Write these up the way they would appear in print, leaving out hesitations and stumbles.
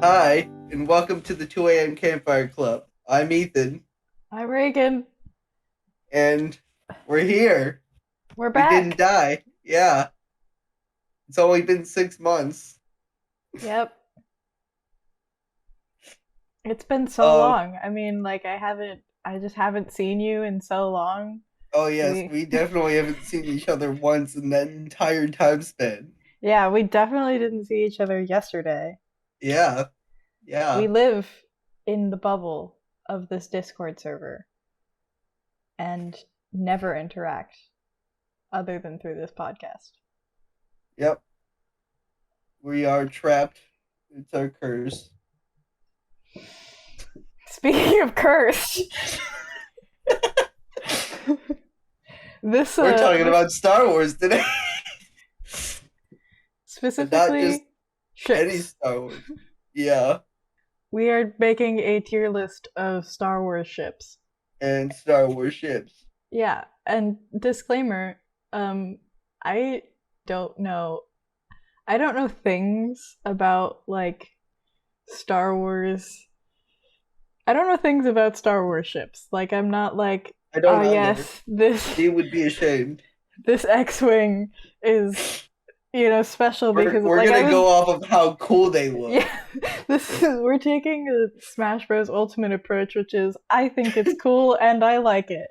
Hi, and welcome to the 2 a.m. Campfire Club. I'm Ethan, I'm Reagan. and we're here. We're We didn't back. die. Yeah, it's only been 6 months. Yep. It's been so Um, long. I mean, like I just haven't seen you in so long. oh yes, We we definitely haven't seen each other once in that entire time span. Yeah, we definitely didn't see each other yesterday. Yeah, We yeah, live in the bubble of this Discord server and never interact other than through this podcast. yep. We are trapped. It's our curse. Speaking of cursed, this We're talking this about Star Wars today, and not just specifically any ships. Star Wars. Yeah, We are making a tier list of Star Wars ships. and Star Wars ships. Yeah, and disclaimer, I don't know I don't know things about like Star Wars. I don't know things about Star Wars ships. Like I'm not like, I oh don't either. yes, this He would be ashamed. this X-wing is special We're because we're like I gonna was go off of how cool they look. yeah, we're taking a Smash Bros Ultimate approach, which is I think it's cool and I like it.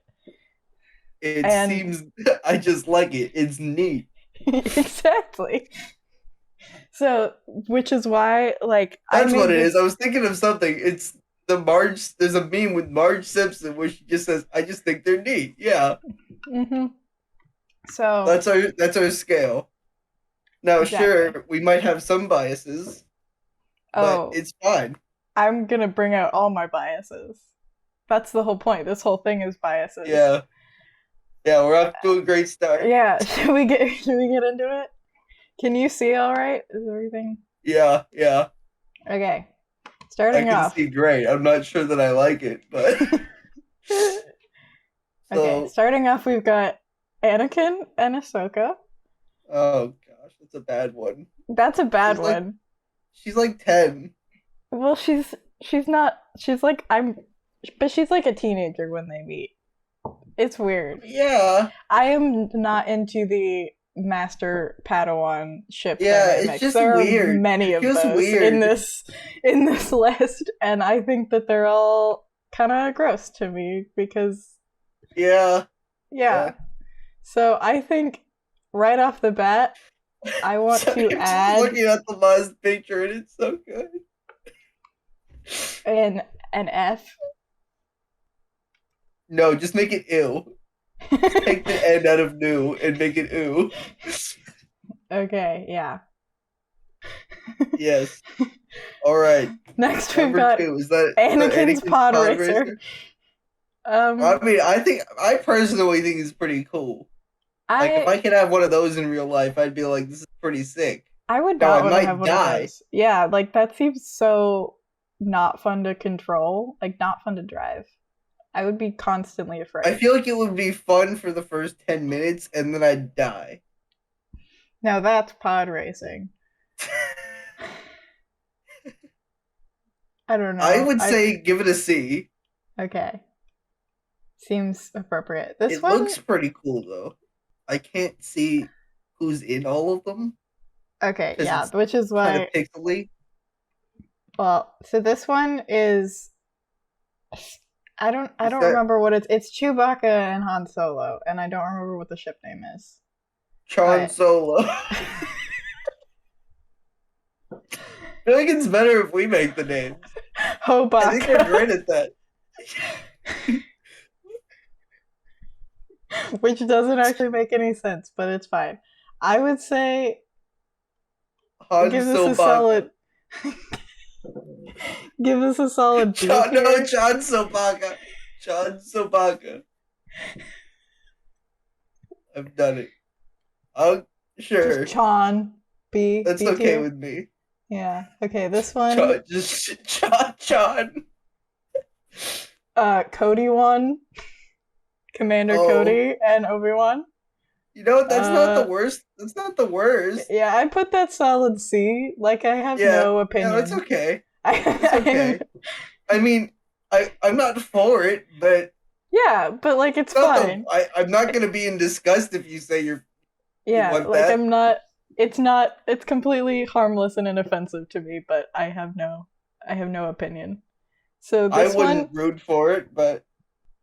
It And seems I just like it. It's neat. exactly. So, which is why, like, I That's what made it is. this. I was thinking of something. It's the Marge. There's a meme with Marge Simpson where she just says, "I just think they're neat." Yeah, Hmm. So, that's our scale. Now, exactly. sure, we might have some biases, but Oh, it's fine. I'm gonna bring out all my biases. That's the whole point. This whole thing is biases. Yeah, yeah, we're off to a great start. Yeah, should we get into it? Can you see all right? Is everything Yeah, yeah, okay? I Starting can off. see great. I'm not sure that I like it, but Okay, so. starting off, we've got Anakin and Ahsoka. Oh gosh, that's a bad one. That's a bad She's like one. she's like 10. Well, she's not. She's like but she's like a teenager when they meet. It's weird. Yeah. I am not into the master Padawan ship Yeah, it's dynamics. just There are weird. many It of feels those in weird. this list, and I think that they're all kind of gross to me because Yeah. Yeah. yeah. So I think right off the bat, I want Sorry, to I'm just add looking at the last picture and it's so good. an F. No, just make it ew. Just take the end out of new and make it ooh. Okay, yeah. Yes. All right. Next we've Number got two. Is that Anakin's Anakin's pod pod racer. racer? Um, I mean, I personally think it's pretty cool. Like if I I could have one of those in real life, I'd be like, this is pretty sick. I would Now I not want to have might one of die. those. Yeah, like that seems so not fun to control, like not fun to drive. I would be constantly I afraid. feel like it would be fun for the first 10 minutes and then I'd die. Now that's pod racing. I don't I know. would I say give it a C. okay. Seems appropriate. This It one looks pretty cool though. I can't see who's in all of them okay, because yeah, it's which is kind of why pixely. so this one is I Is don't that remember what it's Chewbacca and Han Solo, and I don't remember what the ship name is. Chon But Solo? I feel like it's better if we make the names. I think we're Hobaka, great at that. which doesn't actually make any sense, but it's fine. I would say Han give this a Sobaka. solid give this a solid B No, tier. Chon Sobaka. Chon Sobaka. I've done it. Oh, Just sure. Chon That's B okay tier. with me. Yeah. Okay, this one Chon, just Chon. Cody one, Commander Oh, Cody and Obi-Wan. you know what? That's not the Uh worst. That's not the worst. yeah, I put that solid C. Like I have Yeah, no yeah, that's opinion. okay. It's okay. I mean, I'm not for it, but yeah, but like it's fine. I'm not gonna be in disgust if you say you Yeah, want like that. I'm not. It's not. It's completely harmless and inoffensive to me, but I have no opinion. So I this wouldn't one, root for it, but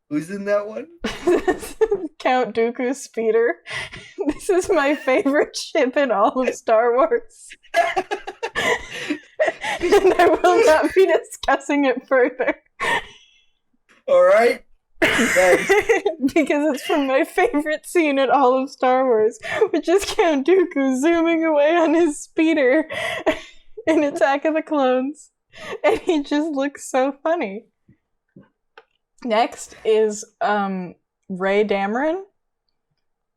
who's in that one? Count Dooku's speeder. This is my favorite ship in all of Star Wars. And I will not be discussing it further. All right. Thanks. Because it's from my favorite scene in all of Star Wars, which is Count Dooku zooming away on his speeder in Attack of the Clones. And he just looks so funny. Next is Ray Dameron,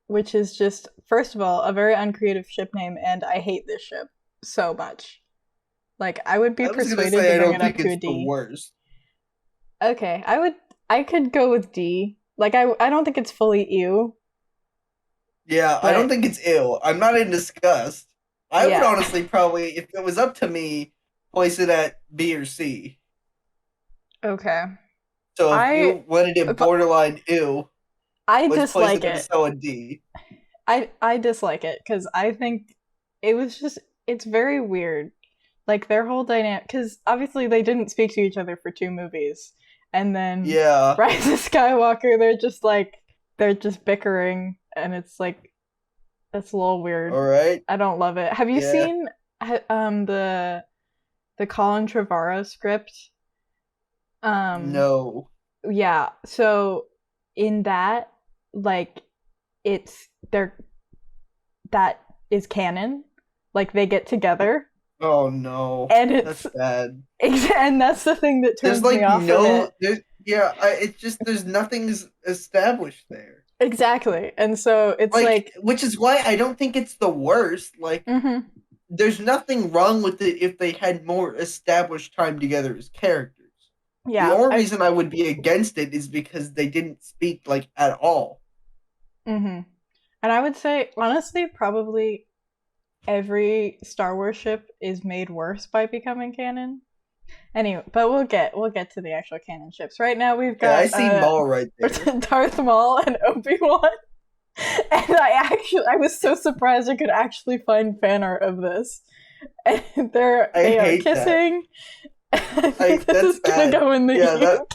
which is just, first of all, a very uncreative ship name, and I hate this ship so much. Like, I would be persuaded to bring it up to a D. The worst. Okay, I could go with D. Like, I don't think it's fully ew. Yeah, I don't think it's ill. I'm not in disgust. I would honestly probably, if it was up to me, place it at B or C. Okay. So if you wanted it borderline ew, I dislike it. So a D. I dislike it because I think it's very weird. Like their whole dynamic, because obviously they didn't speak to each other for 2 movies, and then Rise of Skywalker, they're just bickering, and it's like that's a little weird. All right, I don't love it. Have you seen the Colin Trevorrow script? No. Yeah, so in that, like, that is canon. Like, they get together. Oh no, and it's that's bad. And that's the thing that turns me off of it. It's just there's nothing established there. Exactly, and so it's like, which is why I don't think it's the worst. Like, there's nothing wrong with it if they had more established time together as characters. Yeah, the only reason I would be against it is because they didn't speak like at all. And I would say honestly, probably every Star Wars ship is made worse by becoming canon. Anyway, but we'll get to the actual canon ships. Right now we've got I see Maul right there. Darth Maul and Obi-Wan. And I was so surprised I could actually find fan art of this. And they are kissing. This is gonna go in the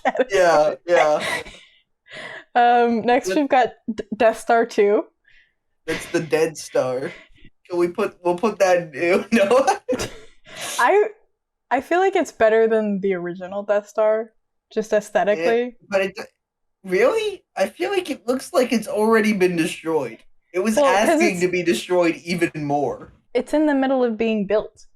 category. Next we've got Death Star 2. That's the Dead Star. We'll put that in. No. I feel like it's better than the original Death Star, just aesthetically. But really? I feel like it looks like it's already been destroyed. It was asking to be destroyed even more. It's in the middle of being built.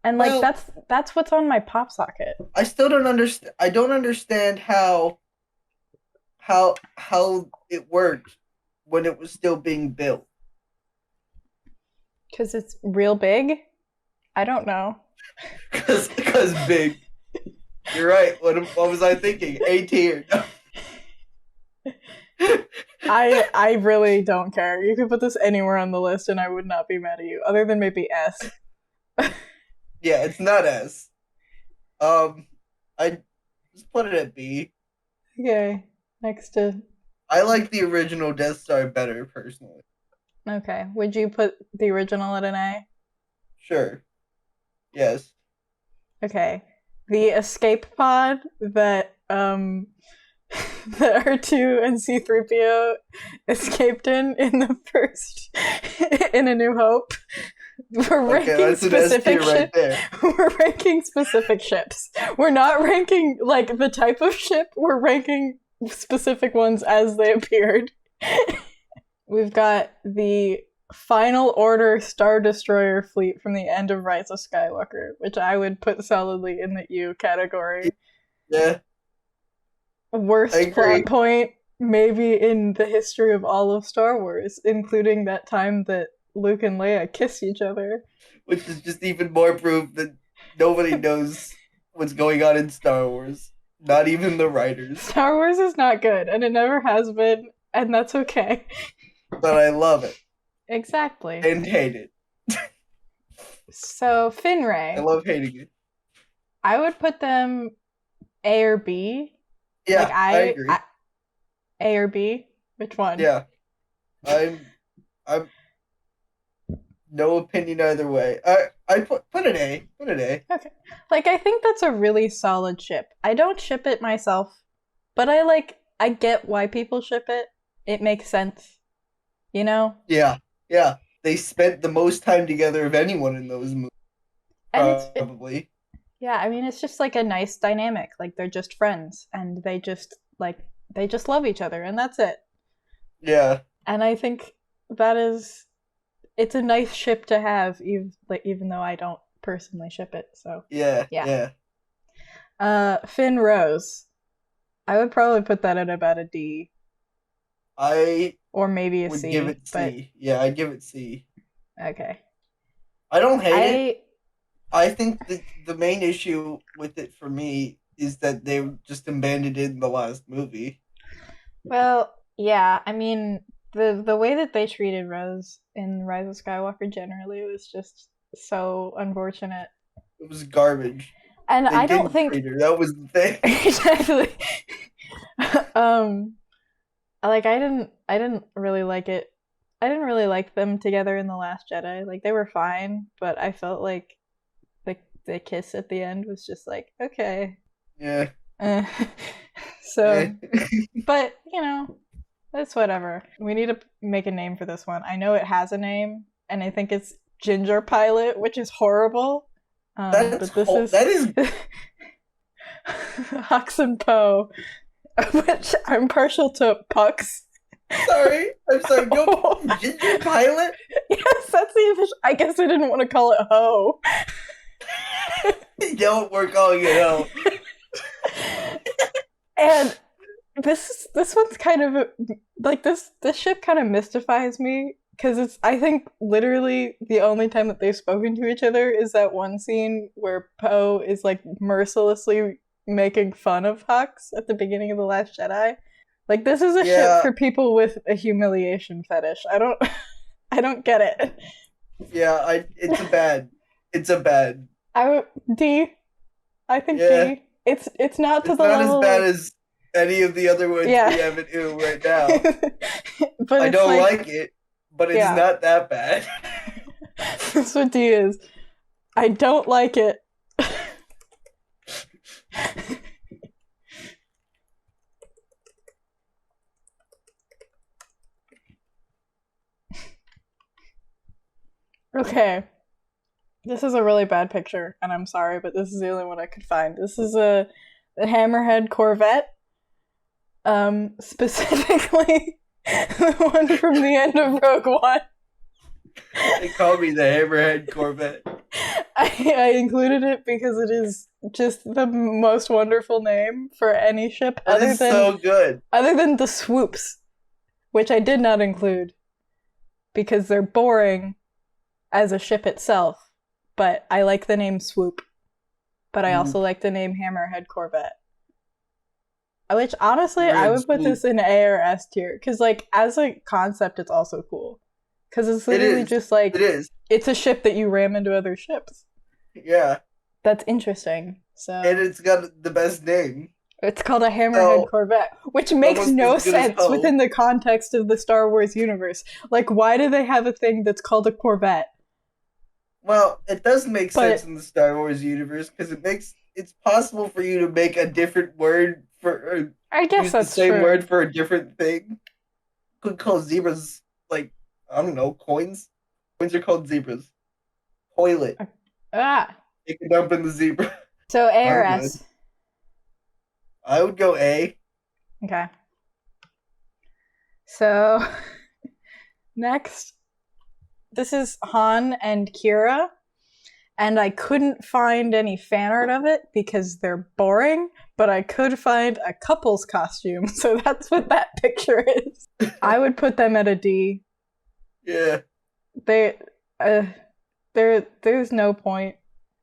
And that's what's on my pop socket. I still don't understand. I don't understand how it worked when it was still being built. Because it's real big? I don't know. Because big. You're right. What was I thinking? A tier. I really don't care. You could put this anywhere on the list and I would not be mad at you. Other than maybe S. Yeah, it's not S. I just put it at B. Okay. Next to... I like the original Death Star better, personally. Okay. Would you put the original at an A? Sure. Yes. Okay. The escape pod that that R2 and C3po escaped in the first in A New Hope. We're ranking specific ships. Right, we're ranking specific ships. We're not ranking like the type of ship. We're ranking specific ones as they appeared. We've got the Final Order Star Destroyer fleet from the end of Rise of Skywalker, which I would put solidly in the U category. Yeah. Worst plot point maybe in the history of all of Star Wars, including that time that Luke and Leia kiss each other. Which is just even more proof that nobody knows what's going on in Star Wars. Not even the writers. Star Wars is not good, and it never has been, and that's okay. But I love it. Exactly. And hate it. So Finray. I love hating it. I would put them A or B. Yeah, I agree. A or B? Which one? Yeah. I'm no opinion either way. I put an A. Put an A. Okay. Like, I think that's a really solid ship. I don't ship it myself, but I get why people ship it. It makes sense. You know? Yeah. Yeah. They spent the most time together of anyone in those movies. And probably. Yeah, I mean, it's just like a nice dynamic. Like, they're just friends and they just love each other and that's it. Yeah. And I think it's a nice ship to have, even though I don't personally ship it. So yeah. Finn Rose, I would probably put that at about a D. Or maybe a would C. Give it C. But... Yeah, I'd give it C. Okay. I don't hate it. I think the main issue with it for me is that they just abandoned it in the last movie. Well, yeah, I mean, the way that they treated Rose in Rise of Skywalker generally was just so unfortunate. It was garbage. And I don't think treat her. That was the thing. Exactly. Like I didn't really like it. I didn't really like them together in The Last Jedi. Like, they were fine, but I felt like the kiss at the end was just like, okay. Yeah. So, but, you know, it's whatever. We need to make a name for this one. I know it has a name, and I think it's Ginger Pilot, which is horrible. That is Hux and Poe, which I'm partial to Pucks. I'm sorry. No, Ginger Pilot? Yes, that's the official. I guess I didn't want to call it Ho. Don't we're calling it Ho. And this one's kind of like this ship kind of mystifies me, because it's, I think, literally the only time that they've spoken to each other is that one scene where Poe is like mercilessly making fun of Hux at the beginning of The Last Jedi. Like, this is a ship for people with a humiliation fetish. I don't get it. Yeah, it's a bad. D. I think D. It's not to the level. It's not as bad as any of the other ones we have in EU right now. But I don't like it, but it's not that bad. That's what D is. I don't like it. Okay. This is a really bad picture, and I'm sorry, but this is the only one I could find. This is the Hammerhead Corvette. Specifically, the one from the end of Rogue One. They call me the Hammerhead Corvette. I included it because it is just the most wonderful name for any ship. So good. Other than the swoops, which I did not include, because they're boring as a ship itself. But I like the name Swoop. But I also like the name Hammerhead Corvette. Which, honestly, I would put this in A or S tier. Because, like, as a concept, it's also cool. Because it's literally just, like, it's a ship that you ram into other ships. Yeah. That's interesting. So. And it's got the best name. It's called a Hammerhead Corvette. Which makes no sense within the context of the Star Wars universe. Like, why do they have a thing that's called a Corvette? Well, it does make sense in the Star Wars universe, because it's possible for you to make a different word for. I guess that's the same word for a different thing. Could call zebras, like, I don't know, coins. Coins are called zebras. Toilet. Take a dump in the zebra. So A or S? I would go A. Okay. So next. This is Han and Kira, and I couldn't find any fan art of it because they're boring, but I could find a couple's costume, so that's what that picture is. I would put them at a D. Yeah. There's no point.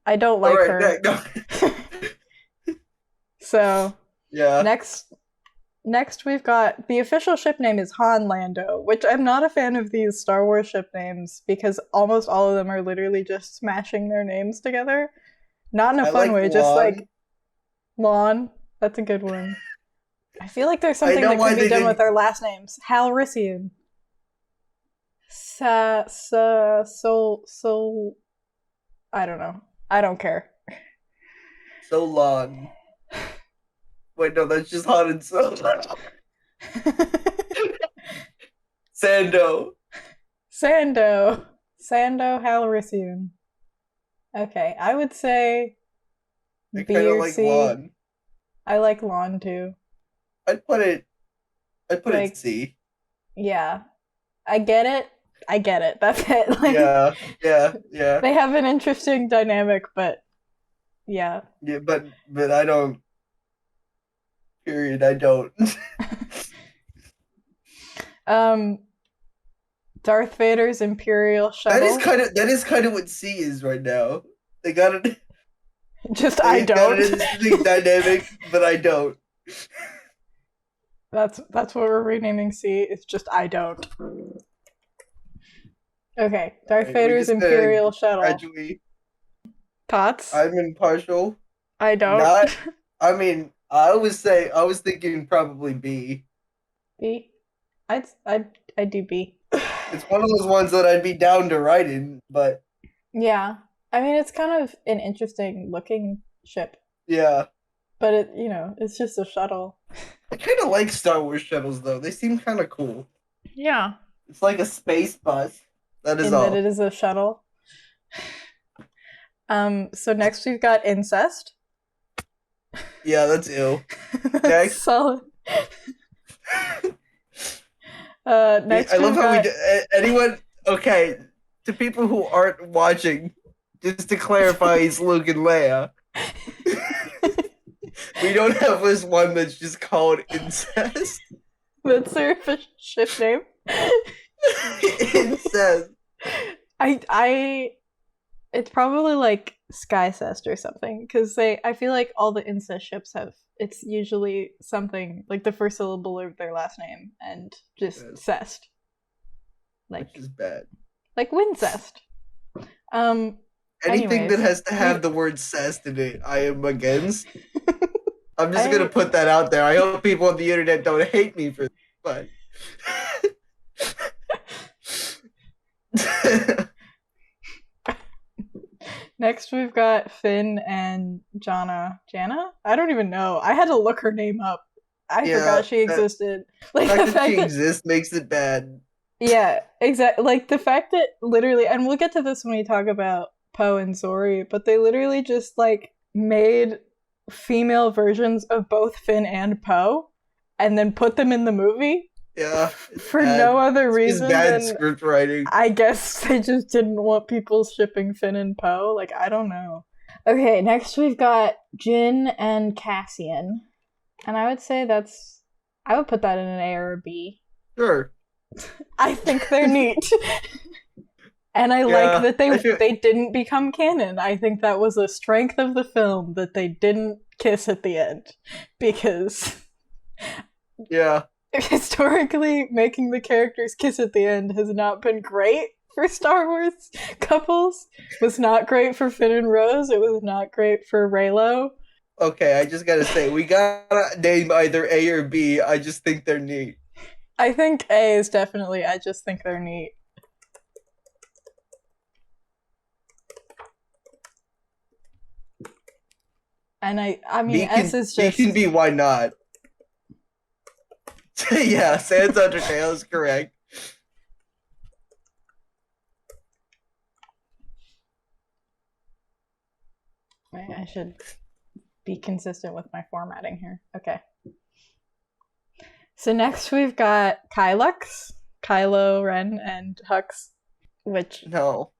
I don't like her. No. So, yeah. Next Next, we've got the official ship name is Han Lando, which I'm not a fan of these Star Wars ship names because almost all of them are literally just smashing their names together. Not in a fun way, just like Lon. That's a good one. I feel like there's something that could be done with our last names. Halryssian. I don't know. I don't care. Solon. Wait, no, that's just Han and Solo. Sando Halryssian. Okay, I would say I kind of like Lon. I like Lon too. I'd put it C. Yeah. I get it. That's it. Like, yeah. They have an interesting dynamic, but yeah. Yeah, but I don't. Period. I don't. Darth Vader's Imperial shuttle. That is kind of what C is right now. They got it. Just I don't. Got an interesting dynamic, but I don't. That's what we're renaming C. It's just I don't. Okay, Darth Vader's Imperial shuttle. Gradually. Thoughts? I'm impartial. I don't. I mean, I was thinking probably B. B? I'd do B. It's one of those ones that I'd be down to write in, but yeah. I mean, it's kind of an interesting looking ship. Yeah. But it's just a shuttle. I kind of like Star Wars shuttles though. They seem kind of cool. Yeah. It's like a space bus. That is in all. That it is a shuttle. So next we've got incest. Yeah, that's ew. Next. Solid. Next, I love how we do, anyone. Okay, to people who aren't watching, just to clarify, it's Luke and Leia. We don't have this one that's just called incest. That's their ship name. Incest. It's probably like Skycest or something, because I feel like all the incest ships it's usually something like the first syllable of their last name and just cest. Which is bad. Like Wincest. Anything that has to have the word cest in it, I am against. I'm just gonna put that out there. I hope people on the internet don't hate me for this, but Next, we've got Finn and Jana. Jana? I don't even know. I had to look her name up. I forgot she existed. Like the fact that she exists makes it bad. Yeah, exactly. Like the fact that literally, and we'll get to this when we talk about Poe and Zori, but they literally just like made female versions of both Finn and Poe, and then put them in the movie. Yeah, for no other reason than script writing. I guess they just didn't want people shipping Finn and Poe. Like, I don't know. Okay, next we've got Jyn and Cassian. And I would say I would put that in an A or a B. Sure. I think they're neat. And I like that they didn't become canon. I think that was a strength of the film that they didn't kiss at the end. Because yeah. Historically, making the characters kiss at the end has not been great for Star Wars couples. It was not great for Finn and Rose. It was not great for Reylo. Okay, I just gotta say, we gotta name either A or B. I just think they're neat. I think A is definitely, I just think they're neat. And I mean, S is just... B can be, why not? Yeah, Sans Undertale is correct. I should be consistent with my formatting here. Okay. So next we've got Kylux, Kylo Ren, and Hux, which... No.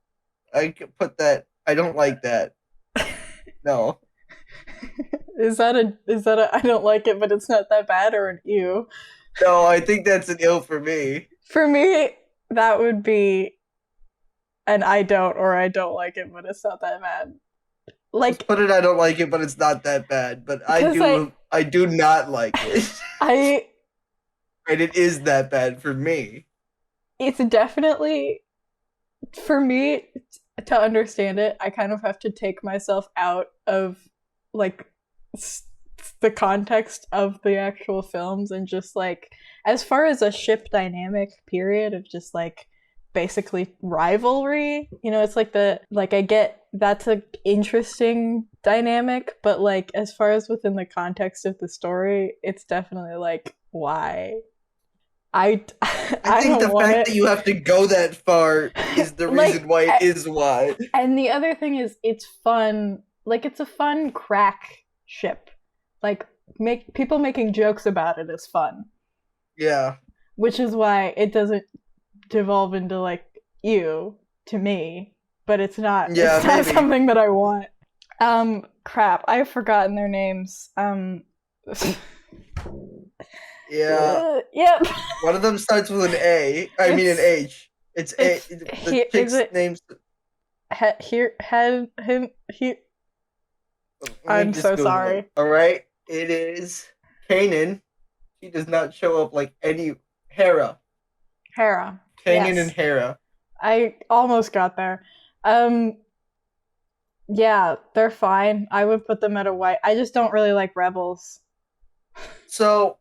I could put that... I don't like that. No. Is that a I don't like it, but it's not that bad, or an ew? No, I think that's an ill for me. For me, that would be an I don't, or I don't like it, but it's not that bad. Like, just put it, I don't like it, but it's not that bad. But I do not like it. And it is that bad for me. It's definitely, for me, to understand it, I kind of have to take myself out of, like, the context of the actual films and just, like, as far as a ship dynamic period of just, like, basically rivalry, you know, it's like I get that's an interesting dynamic, but, like, as far as within the context of the story, it's definitely, like, why? I think the fact that you have to go that far is the reason why it is why. And the other thing is, it's fun. Like, it's a fun crack ship. Like, people making jokes about it is fun. Yeah. Which is why it doesn't devolve into, like, ew to me. But it's not. Yeah, it's not something that I want. Crap. I've forgotten their names. Yeah. Yep. One of them starts with an A. I mean an H. It's A. The chick's name's. I'm so sorry. All right, it is Kanan. She does not show up like any Hera. Hera. Kanan and Hera. I almost got there. Yeah, they're fine. I would put them at a white. I just don't really like Rebels. So,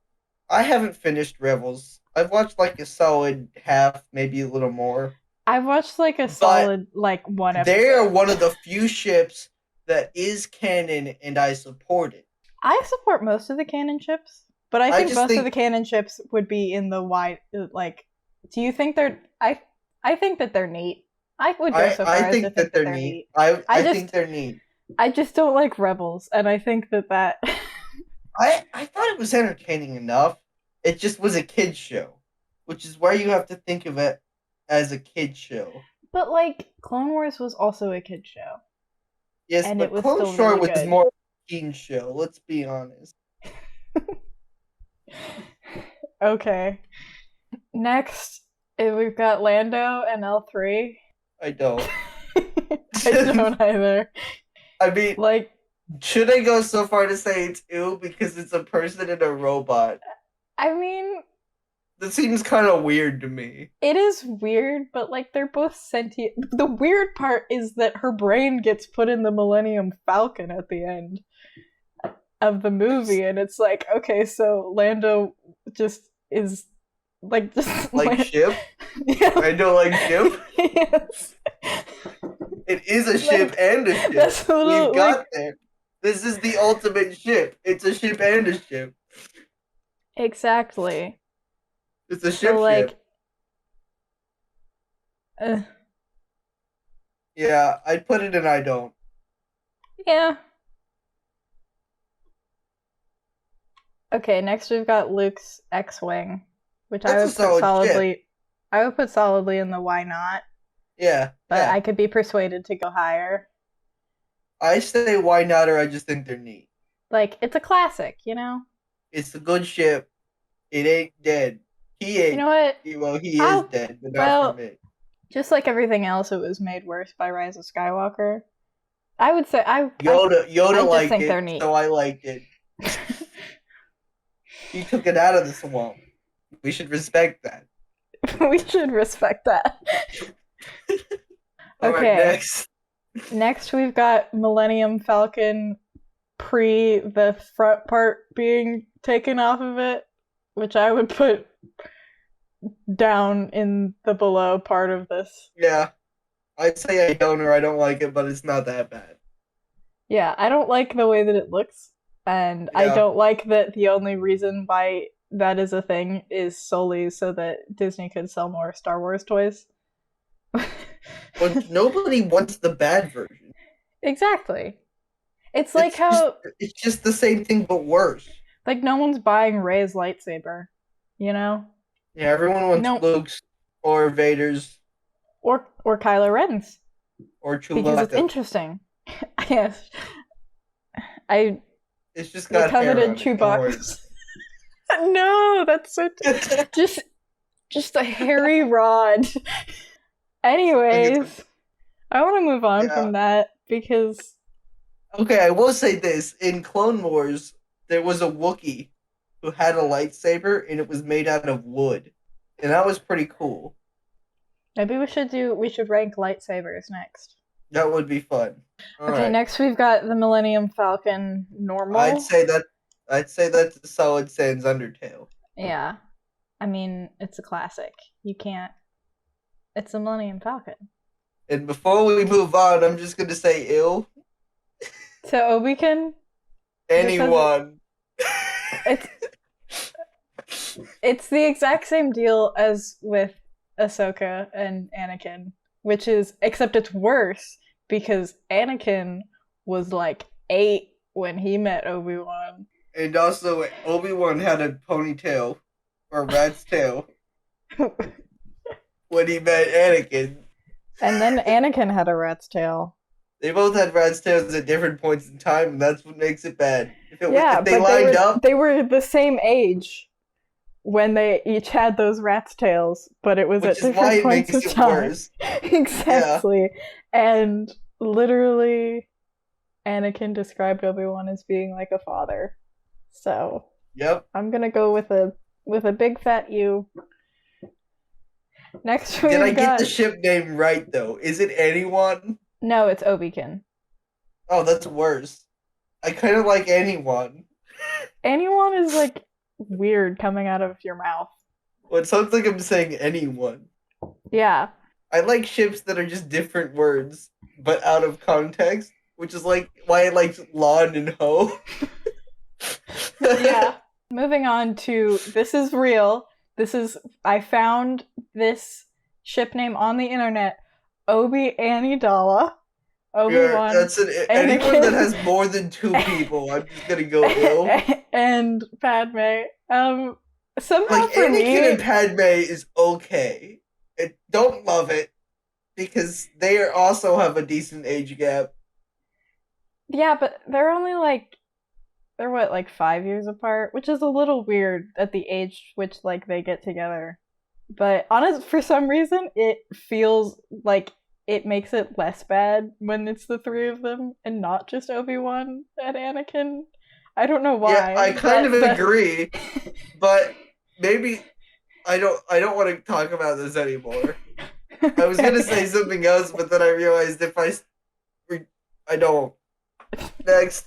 I haven't finished Rebels. I've watched like a solid half, maybe a little more. I've watched like a solid like one episode. They are one of the few ships that is canon, and I support it. I support most of the canon ships, but I think most of the canon ships would be in the wide. Like, do you think they're? I think that they're neat. I would go so far as to think that they're neat. I think they're neat. I just don't like Rebels, and I think that. I thought it was entertaining enough. It just was a kid's show, which is why you have to think of it as a kid's show. But, like, Clone Wars was also a kid's show. Yes, and but Clone Wars really was more a teen show, let's be honest. Okay. Next, we've got Lando and L3. I don't. I don't either. I mean, like, should I go so far to say it's ew because it's a person and a robot? I mean, that seems kind of weird to me. It is weird, but, like, they're both sentient. The weird part is that her brain gets put in the Millennium Falcon at the end of the movie, and it's like, okay, so Lando just is, like, just... Like ship? Yeah. Lando like ship? Yes. It is a ship and a ship. We've got there. This is the ultimate ship. It's a ship and a ship. Exactly. It's a ship. So, like, yeah, I'd put it in I don't. Yeah. Okay, next we've got Luke's X-Wing, which I would put solidly. Ship. I would put solidly in the why not. Yeah. But I could be persuaded to go higher. I say why not, or I just think they're neat. Like, it's a classic, you know? It's a good ship. It ain't dead. He ain't. You know what? Well, he is dead, but not from it. Just like everything else, it was made worse by Rise of Skywalker. I would say Yoda liked it, so I liked it. He took it out of the swamp. We should respect that. We should respect that. Okay. Right, next we've got Millennium Falcon pre the front part being taken off of it, which I would put down in the below part of this. Yeah. I'd say I don't or I don't like it, but it's not that bad. Yeah, I don't like the way that it looks, and I don't like that the only reason why that is a thing is solely so that Disney could sell more Star Wars toys. But nobody wants the bad version. Exactly. It's like it's just the same thing but worse. Like, no one's buying Rey's lightsaber, you know? Yeah, everyone wants Luke's or Vader's. Or Kylo Ren's. Or Chewbacca. Because it's interesting. Yes. It's just got coveted Chewbacca. No, that's so just a hairy rod. Anyways, I want to move on from that because... Okay, I will say this. In Clone Wars, there was a Wookiee who had a lightsaber and it was made out of wood. And that was pretty cool. Maybe we should rank lightsabers next. That would be fun. All right. Next we've got the Millennium Falcon normal. I'd say that's a solid sans Undertale. Yeah. I mean, it's a classic. You can't. It's a Millennium Falcon. And before we move on, I'm just gonna say ill. To Obi-Wan? Anyone. It's the exact same deal as with Ahsoka and Anakin, which is, except it's worse because Anakin was like 8 when he met Obi-Wan. And also, Obi-Wan had a ponytail, or rat's tail, when he met Anakin. And then Anakin had a rat's tail. They both had rat's tails at different points in time, and that's what makes it bad. If they lined up... They were the same age when they each had those rat's tails, but it was at different points in time. Exactly. Yeah. And literally, Anakin described Obi-Wan as being like a father. So, yep. I'm gonna go with a big fat U. Next, did I get the ship name right though? Is it anyone? No, it's Obi-Wan. Oh, that's worse. I kind of like anyone. Anyone is like weird coming out of your mouth. Well, it sounds like I'm saying anyone. Yeah. I like ships that are just different words, but out of context, which is like why I like lawn and hoe. Yeah. Moving on to this is real. I found this ship name on the internet. Obi-Wan. Obi-Wan. Yeah, anyone that has more than 2 people, I'm just gonna go ill. And Padme. Somehow like for Anakin and Padme is okay. I don't love it because they also have a decent age gap. Yeah, but they're only they're what, like 5 years apart, which is a little weird at the age which like they get together. But for some reason, it feels like it makes it less bad when it's the 3 of them and not just Obi-Wan and Anakin. I don't know why. Yeah, I kind of agree, but maybe I don't want to talk about this anymore. I was gonna say something else, but then I realized if I don't. Next.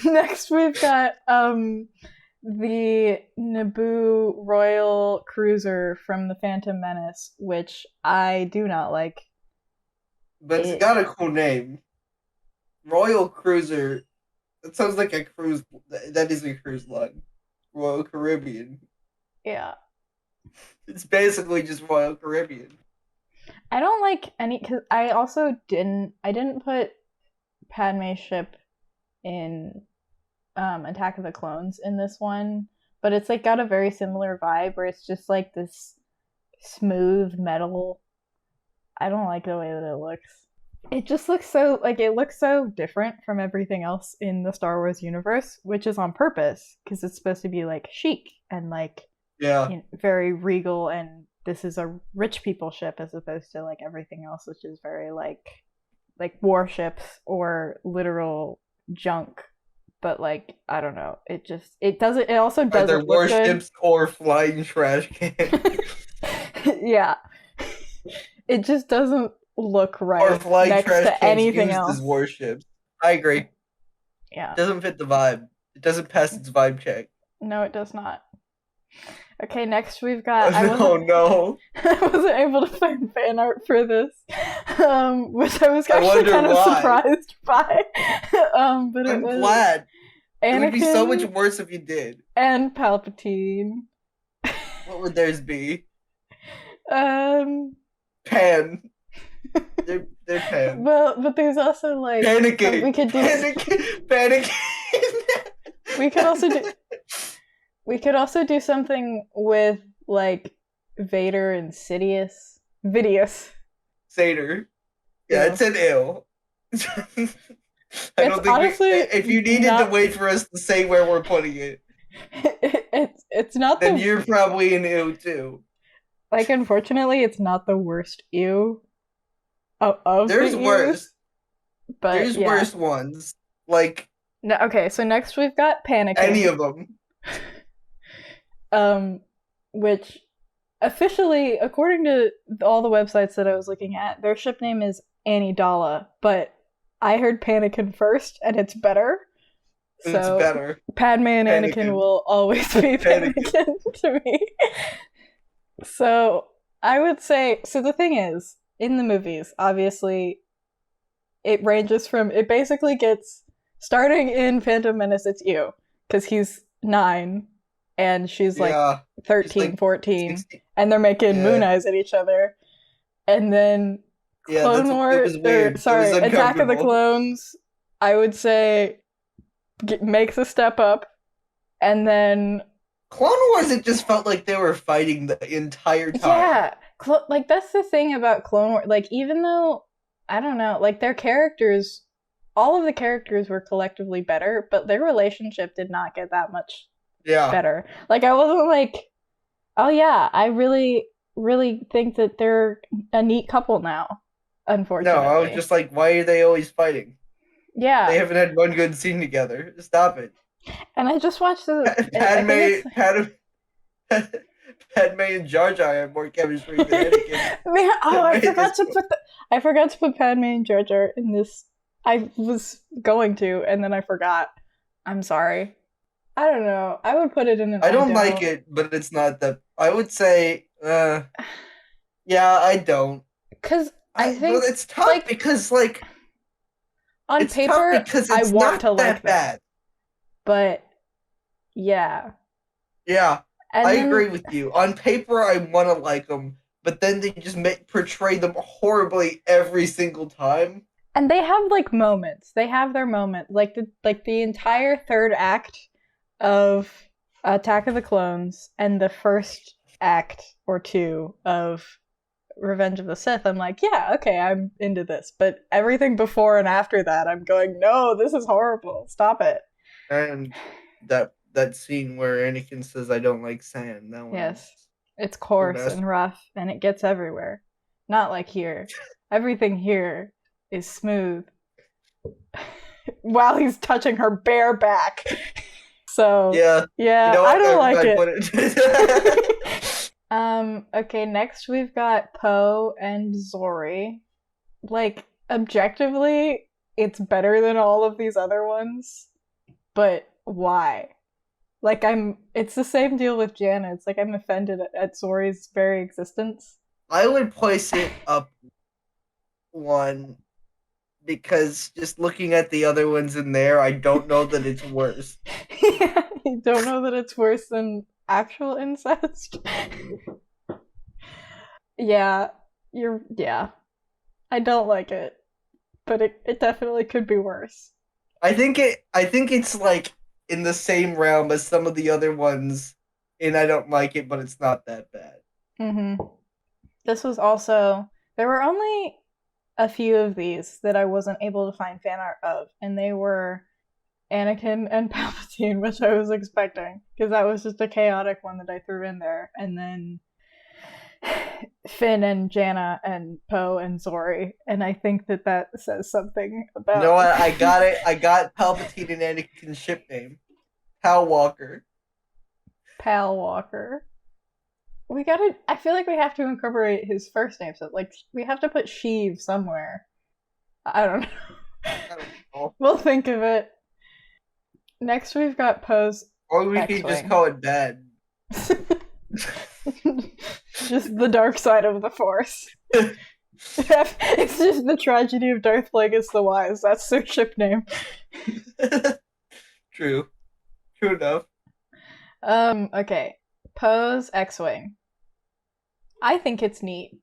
Next, we've got the Naboo Royal Cruiser from the Phantom Menace, which I do not like. But it's got a cool name. Royal Cruiser. It sounds like a cruise. That is a cruise line. Royal Caribbean. Yeah. It's basically just Royal Caribbean. I don't like any, because I also didn't put Padme's ship in Attack of the Clones in this one, but it's like got a very similar vibe where it's just like this smooth metal. I don't like the way that it looks. It just looks so different from everything else in the Star Wars universe, which is on purpose because it's supposed to be like chic and like very regal, and this is a rich people ship as opposed to like everything else, which is very like warships or literal junk. But like, I don't know, it also doesn't either look warships good. or flying trash cans. Yeah, it just doesn't look right or flying next trash to cans anything used else as warships. I agree. Yeah, it doesn't fit the vibe. It doesn't pass its vibe check. No, it does not. Okay, next we've got. Oh no! I wasn't able to find fan art for this, which I was actually kind of surprised by. But I'm glad. Anakin, it would be so much worse if you did. And Palpatine. What would theirs be? Pan. They're Pan. Well, but there's also like panicking. We could do panicking. We could also do something with like Vader and Sidious. Vidious. Satyr. Yeah, it's an ill. I don't think honestly if you needed to wait for us to say where we're putting it, it's not. Then you're probably an ew too. Like, unfortunately, it's not the worst ew. Of there's the worse, but there's worse ones. Like No, okay, so next we've got Panicking. Any of them. Which officially, according to all the websites that I was looking at, their ship name is Amidala, but I heard Panicking first, and it's better. So it's better. Padme and Anakin will always be Panicking to me. So I would say, so the thing is, in the movies, obviously, it ranges from, it basically gets, starting in Phantom Menace, it's you, because he's 9, and she's like 13, like 14, 16. And they're making moon eyes at each other. And then Clone Wars, Attack of the Clones, I would say, makes a step up. And then Clone Wars, it just felt like they were fighting the entire time. Yeah, like that's the thing about Clone Wars. Like, even though, I don't know, like their characters, all of the characters were collectively better, but their relationship did not get that much better. Like, I wasn't like, oh yeah, I really, really think that they're a neat couple now, unfortunately. No, I was just like, why are they always fighting? Yeah. They haven't had one good scene together. Stop it. And I just watched Padme and Jar Jar have more chemistry than Anakin. Man, I forgot to put Padme and Jar Jar in this. I was going to, and then I forgot. I'm sorry. I don't know. I would put it in an. I don't like it, but it's not that. I would say, yeah, I don't. Because I think it's tough because, like, on paper, I want to like that. But yeah. Yeah, I agree with you. On paper, I want to like them, but then they just portray them horribly every single time. And they have like moments. They have their moments. Like the entire third act of Attack of the Clones and the first act or two of Revenge of the Sith, I'm like, yeah, okay, I'm into this. But everything before and after that, I'm going, no, this is horrible. Stop it. And that scene where Anakin says, I don't like sand. That one. Yes. It's coarse and rough, and it gets everywhere. Not like here. Everything here is smooth. While he's touching her bare back. So, yeah, you know what? I don't like it. Okay, next we've got Poe and Zori. Like, objectively, it's better than all of these other ones. But why? Like, it's the same deal with Jana. It's like I'm offended at Zori's very existence. I would place it up one because just looking at the other ones in there, I don't know that it's worse. Yeah, you don't know that it's worse than actual incest? Yeah, I don't like it. But it definitely could be worse. I think it's like in the same realm as some of the other ones, and I don't like it, but it's not that bad. Mm-hmm. This was also, there were only a few of these that I wasn't able to find fan art of, and they were Anakin and Palpatine, which I was expecting, because that was just a chaotic one that I threw in there, and then Finn and Jana and Poe and Zori, and I think that says something about... You know what? I got it. I got Palpatine and Anakin's ship name. Pal Walker. Pal Walker. I feel like we have to incorporate his first name, so like we have to put Sheev somewhere. I don't know. We'll think of it. Next we've got Poe's Or we can just call it Dad. Just the dark side of the Force. It's just the tragedy of Darth Plagueis the Wise. That's their ship name. True enough. Okay. Poe's X-Wing. I think it's neat.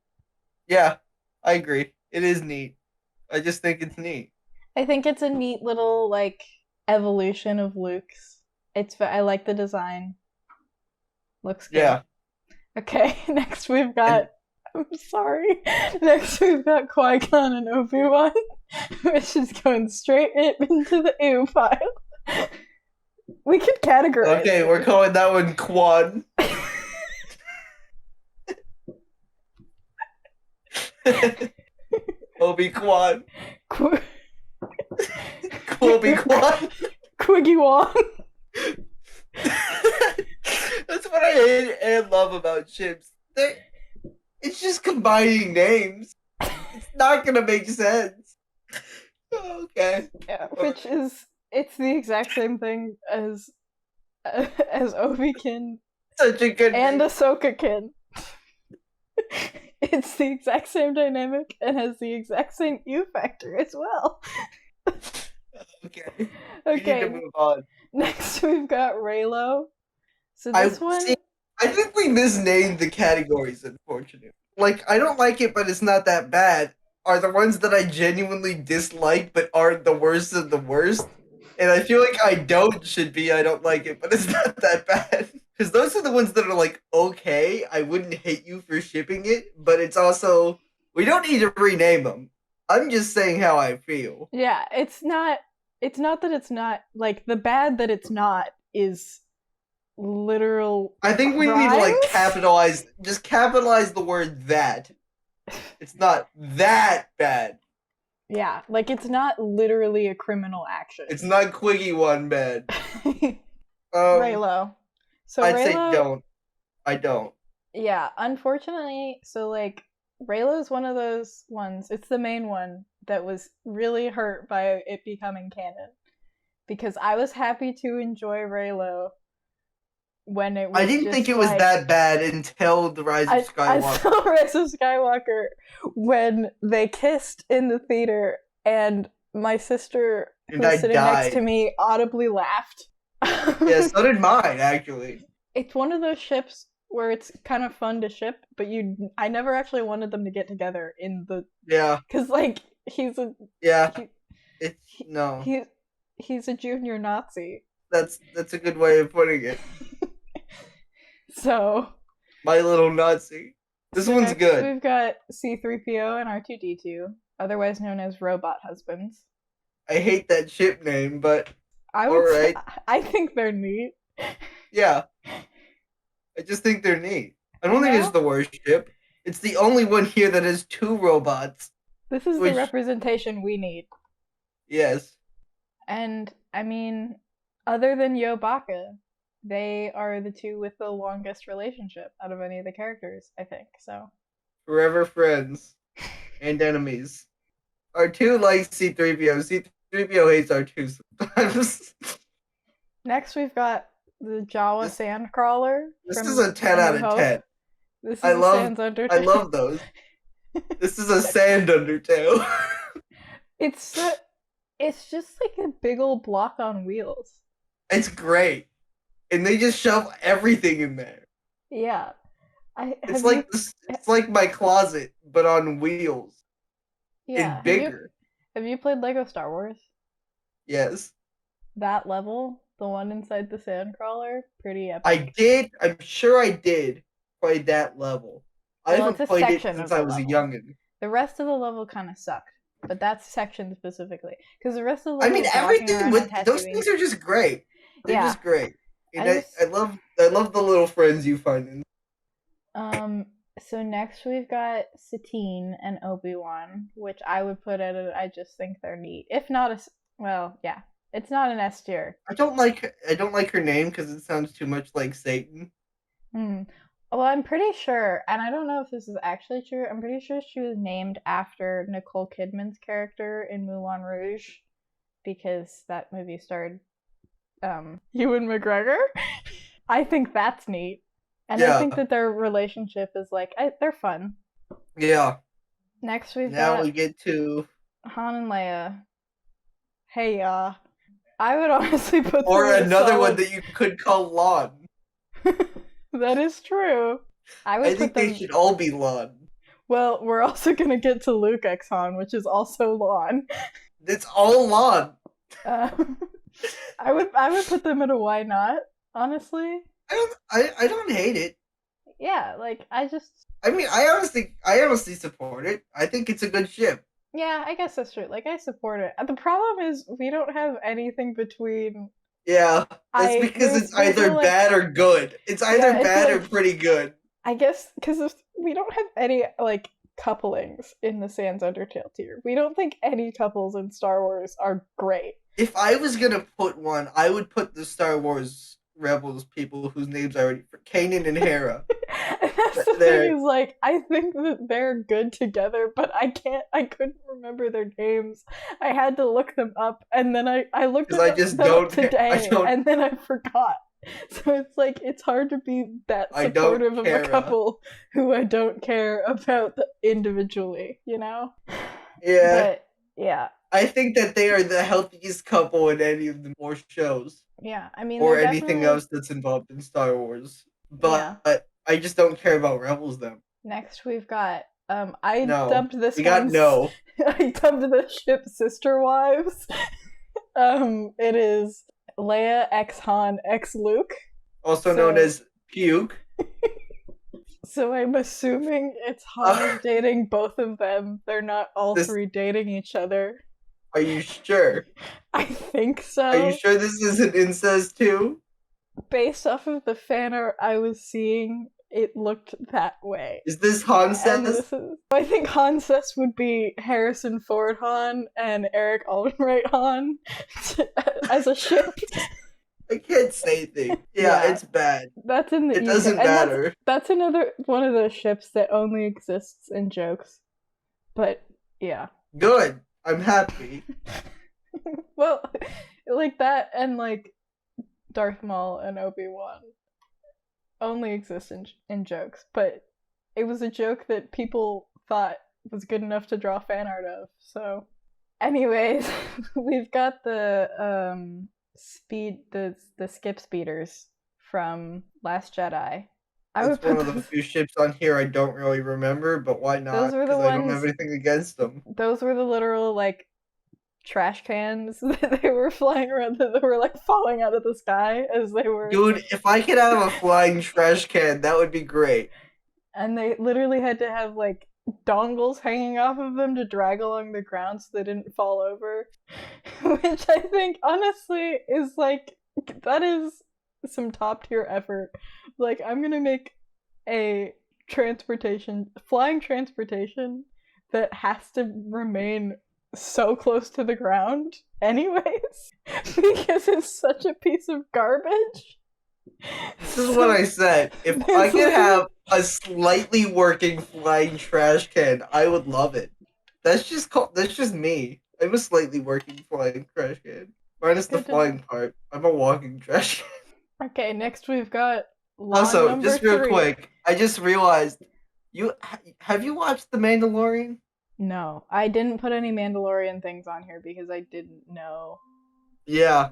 Yeah, I agree. It is neat. I just think it's neat. I think it's a neat little, like, evolution of Luke's. I like the design. Looks good. Yeah. Okay, next we've got... I'm sorry. Next we've got Qui-Gon and Obi-Wan, which is going straight into the ew pile. We could categorize. Okay, we're calling that one Quan. Obi-Quan. Obi-Quan. Quiggy-Wan. That's what I hate and love about ships. It's just combining names. It's not gonna make sense. Okay. Yeah, which is it's the exact same thing as Obi-Kin. Such a good and name. Ahsoka-Kin. It's the exact same dynamic and has the exact same U factor as well. Okay. We need to move on. Next we've got Reylo. So this one... See, I think we misnamed the categories, unfortunately. Like, I don't like it, but it's not that bad. Are the ones that I genuinely dislike, but aren't the worst of the worst. And I feel like I don't like it, but it's not that bad. Because those are the ones that are like, okay, I wouldn't hate you for shipping it, but it's also, we don't need to rename them. I'm just saying how I feel. Yeah, it's not that it's not, like, the bad that it's not is literal I think we need to, like, capitalize the word that. It's not that bad. Yeah, like, it's not literally a criminal action. It's not Quiggy-Wan bad. Reylo. So I'd say don't. I don't. Yeah, unfortunately, so, like, Reylo is one of those ones, it's the main one, that was really hurt by it becoming canon. Because I was happy to enjoy Reylo when it was I didn't think it was that bad until The Rise of Skywalker. I saw Rise of Skywalker when they kissed in the theater, and my sister, who was sitting next to me, audibly laughed. Yeah, so did mine, actually. It's one of those ships where it's kind of fun to ship, but I never actually wanted them to get together in the... Yeah. Because, like, he's a... Yeah. He's a junior Nazi. That's a good way of putting it. So... My little Nazi. This one's good. We've got C3po and R2d2, otherwise known as Robot Husbands. I hate that ship name, but... I think they're neat. Yeah. I just think they're neat. I don't think it's the worst ship. It's the only one here that has two robots. This is the representation we need. Yes. And, I mean, other than Yobaka, they are the two with the longest relationship out of any of the characters, I think, so. Forever friends. And enemies. R2 likes C3po. C3po hates R2 sometimes. Next, we've got the Jawa Sandcrawler. This is a 10 out of 10. This is Sans Undertale. I love those. This is a Sand Undertale. It's just like a big old block on wheels. It's great. And they just shove everything in there. Yeah. It's like my closet, but on wheels. Yeah. And bigger. Have you played Lego Star Wars? Yes. That level, the one inside the Sandcrawler, pretty epic. I did. I'm sure I did play that level. I haven't played it since I was a youngin'. The rest of the level kind of sucked, but that section specifically, because the rest of the level. I mean, everything with those things are just great. They're just great. And I love the little friends you find in. So next we've got Sateen and Obi-Wan, which I would put at I just think they're neat. If not it's not an S tier. I don't like her name because it sounds too much like Satan. Well, I'm pretty sure, and I don't know if this is actually true, I'm pretty sure she was named after Nicole Kidman's character in Moulin Rouge, because that movie starred Ewan McGregor. I think that's neat. And I think that their relationship is like, they're fun. Yeah. Next we get to Han and Leia. Hey, I would honestly put or another one that you could call Lon. That is true. I think they should all be Lon. Well, we're also gonna get to Luke X Han, which is also Lon. It's all Lon. I would put them in a why not, honestly. I don't hate it. Yeah, like I honestly support it. I think it's a good ship. Yeah, I guess that's true. Like, I support it. The problem is we don't have anything between. Yeah, that's because it's either bad or good. It's either bad or pretty good. I guess because we don't have any like couplings in the Sans Undertale tier. We don't think any couples in Star Wars are great. If I was gonna put one, I would put the Star Wars Rebels people whose names I already Kanan and Hera. That's the thing is, like, I think that they're good together, but I couldn't remember their names. I had to look them up, and then I looked them up today, and then I forgot. So it's like, it's hard to be that supportive of a couple who I don't care about individually, you know? Yeah. But, yeah. I think that they are the healthiest couple in any of the more shows. Yeah, I mean, or anything else that's involved in Star Wars. But I just don't care about Rebels, though. Next, we've got I dubbed the ship Sister Wives. It is Leia x Han x Luke, also known as Puke. So I'm assuming it's Han dating both of them. They're not all three dating each other. Are you sure? I think so. Are you sure this isn't incest too? Based off of the fan art I was seeing, it looked that way. Is this Han Sess? I think Han Sess would be Harrison Ford Han and Eric Aldenwright Han as a ship. I can't say things. Yeah, it's bad. That's in the It doesn't matter. That's another one of those ships that only exists in jokes. But yeah. Good. I'm happy. Well, like that and like Darth Maul and Obi-Wan only exist in jokes, but it was a joke that people thought was good enough to draw fan art of. So, anyways, we've got the skip speeders from Last Jedi. That's one of the few ships on here I don't really remember, but why not? Because I don't have anything against them. Those were the literal, like, trash cans that they were flying around, that were, like, falling out of the sky as they were... Dude, if I could have a flying trash can, that would be great. And they literally had to have, like, dongles hanging off of them to drag along the ground so they didn't fall over. Which I think, honestly, is, like, that is some top-tier effort. Like, I'm gonna make a flying transportation that has to remain so close to the ground anyways, because it's such a piece of garbage. This is what I said. If I could have a slightly working flying trash can, I would love it. That's just me. I'm a slightly working flying trash can. Minus the flying part. I'm a walking trash can. Okay, next we've got also, just real quick, I just realized, have you watched The Mandalorian? No, I didn't put any Mandalorian things on here because I didn't know. Yeah,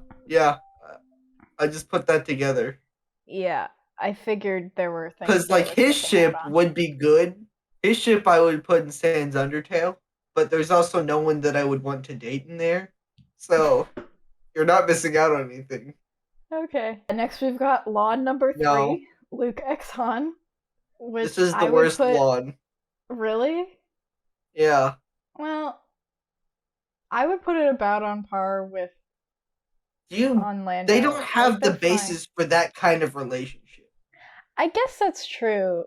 I just put that together. Yeah, I figured there were things. Because, like, his ship would be good. His ship I would put in Sans Undertale, but there's also no one that I would want to date in there. So, you're not missing out on anything. Okay. Next we've got Lawn number 3, Luke x Han. This is the worst lawn. Really? Yeah. Well, I would put it about on par with on Lando. They don't have the basis for that kind of relationship. I guess that's true.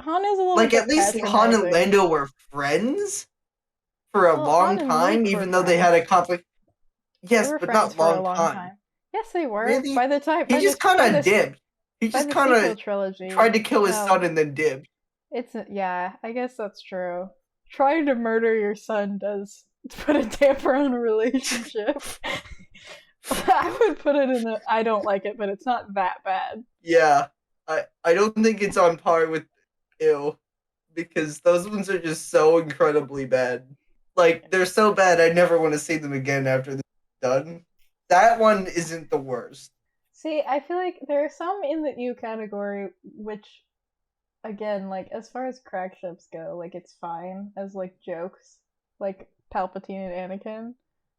Han is a little like, at least Han and Lando were friends for a long time, even though they had a conflict. Yes, but not long time. Yes, they were. Really? By the time he just kind of dipped. He just kind of tried to kill his son and then dipped. I guess that's true. Trying to murder your son does put a damper on a relationship. I would put it in I don't like it, but it's not that bad. Yeah, I don't think it's on par with Ew, because those ones are just so incredibly bad. Like, they're so bad I never want to see them again after they're done. That one isn't the worst. See, I feel like there are some in the U category which, again, like, as far as crack ships go, like, it's fine as, like, jokes. Like, Palpatine and Anakin.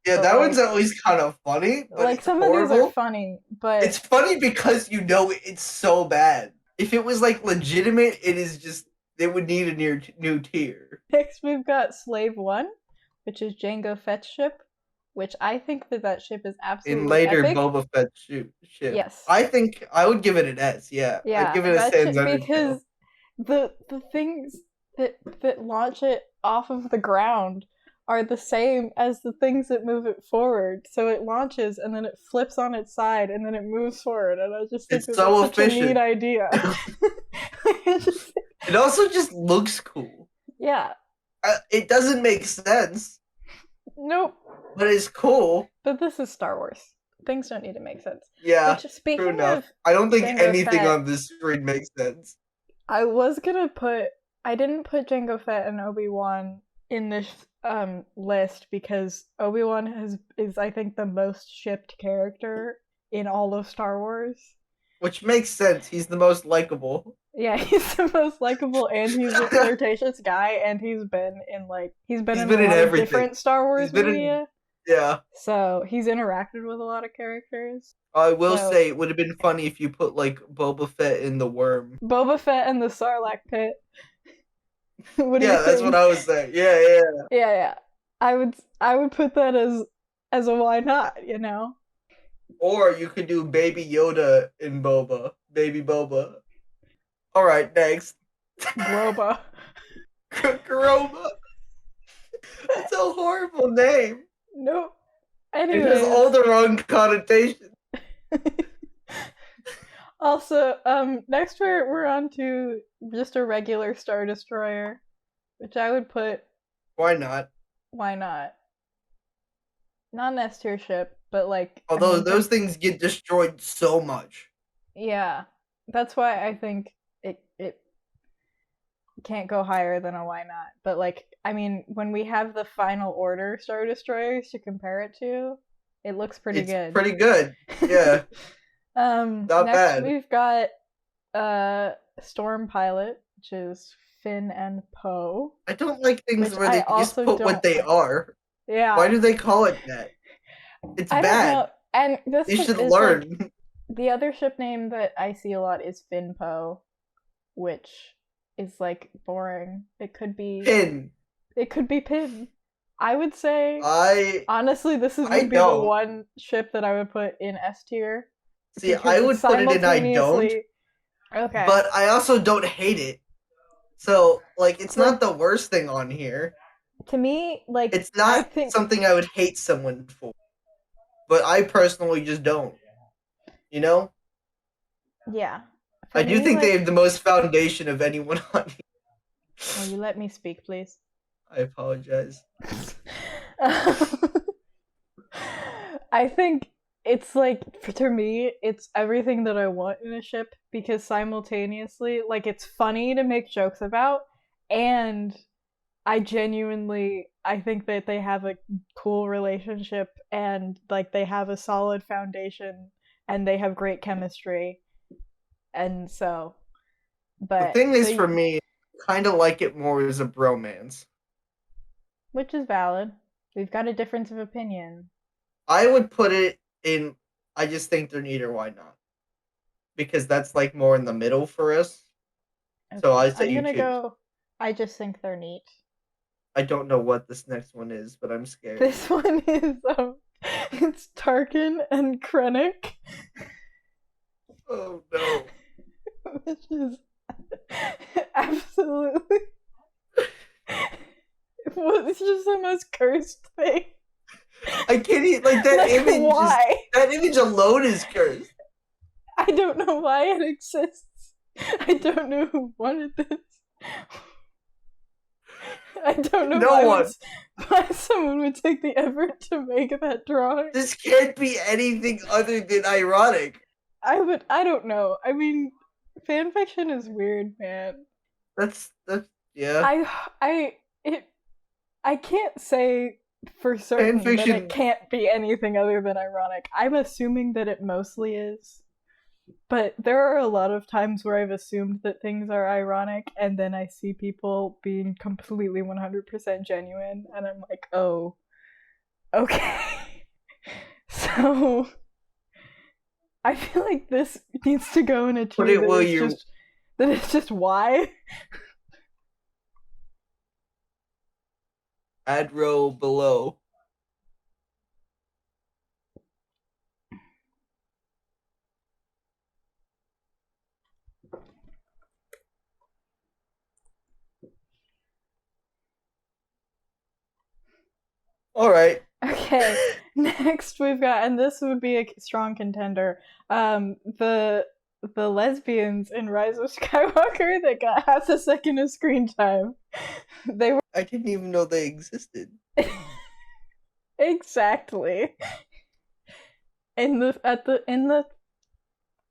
Yeah, that one's at least kind of funny. But like, some of these are funny, but... It's funny because you know it's so bad. If it was, like, legitimate, it is just... They would need a new tier. Next, we've got Slave 1, which is Jango Fett's ship. Which I think that ship is absolutely in later epic. Boba Fett ship. Yes. I think I would give it an S, yeah. I'd give it a Sans Undertale. Because the things that launch it off of the ground are the same as the things that move it forward. So it launches and then it flips on its side and then it moves forward. And I just think It's that so that's such efficient. a neat idea. It also just looks cool. Yeah. It doesn't make sense. Nope. But it's cool. But this is Star Wars. Things don't need to make sense. Yeah, Which, speaking true enough. of I don't think Jango anything Fett, on this screen makes sense. I didn't put Jango Fett and Obi-Wan in this list because Obi-Wan is I think the most shipped character in all of Star Wars. Which makes sense. He's the most likable. Yeah, he's the most likable, and he's a flirtatious guy, and he's been in a lot of different Star Wars media. Yeah. So he's interacted with a lot of characters. I will say it would have been funny if you put like Boba Fett in the worm. Boba Fett in the Sarlacc pit. Yeah, that's what I was saying. Yeah. Yeah. I would put that as a why not, you know? Or you could do Baby Yoda in Boba. Baby Boba. Alright, next. Groba. Groba. That's a horrible name. Nope. Anyways. It has all the wrong connotations. Also, next we're on to just a regular Star Destroyer, which I would put... Why not? Why not? Not an S tier ship, but like... Although those things get destroyed so much. Yeah. That's why I think it can't go higher than a why not. But like, I mean, when we have the Final Order Star Destroyers to compare it to, it looks pretty good. Pretty good. Yeah. Not bad. We've got Storm Pilot, which is Finn and Poe. I don't like things where they just put what they are. Yeah. Why do they call it that? It's bad. And this you should learn. Like, the other ship name that I see a lot is Finn Poe, which is like boring. It could be Pin. It could be Pin. I would say honestly this would be the one ship that I would put in S tier. See, I would put it in I don't. Okay. But I also don't hate it. So, like, it's not the worst thing on here. To me, like... It's not something I would hate someone for. But I personally just don't. You know? Yeah. I do think they have the most foundation of anyone on here. Will you let me speak, please? I apologize. I think it's like, to me, it's everything that I want in a ship, because simultaneously, like, it's funny to make jokes about, and I think that they have a cool relationship, and like they have a solid foundation, and they have great chemistry, and so. But the thing is, for me, kind of like it more as a bromance, which is valid. We've got a difference of opinion. I would put it in. I just think they're neither. Why not? Because that's like more in the middle for us. Okay. So I say I'm gonna go. I just think they're neat. I don't know what this next one is, but I'm scared. This one is it's Tarkin and Krennic. Oh no! Which is absolutely. It's just the most cursed thing. I can't even, like, that image. Why? That image alone is cursed. I don't know why it exists. I don't know who wanted this. I don't know why someone would take the effort to make that drawing. This can't be anything other than ironic. I don't know. I mean, fanfiction is weird, man. That's yeah. I can't say for certain that it can't be anything other than ironic. I'm assuming that it mostly is. But there are a lot of times where I've assumed that things are ironic, and then I see people being completely 100% genuine, and I'm like, oh, okay. So, I feel like this needs to go in a tier that it's just why. Add row below. All right. Okay, next we've got, and this would be a strong contender, the lesbians in Rise of Skywalker that got half a second of screen time. They were. I didn't even know they existed. Exactly. In the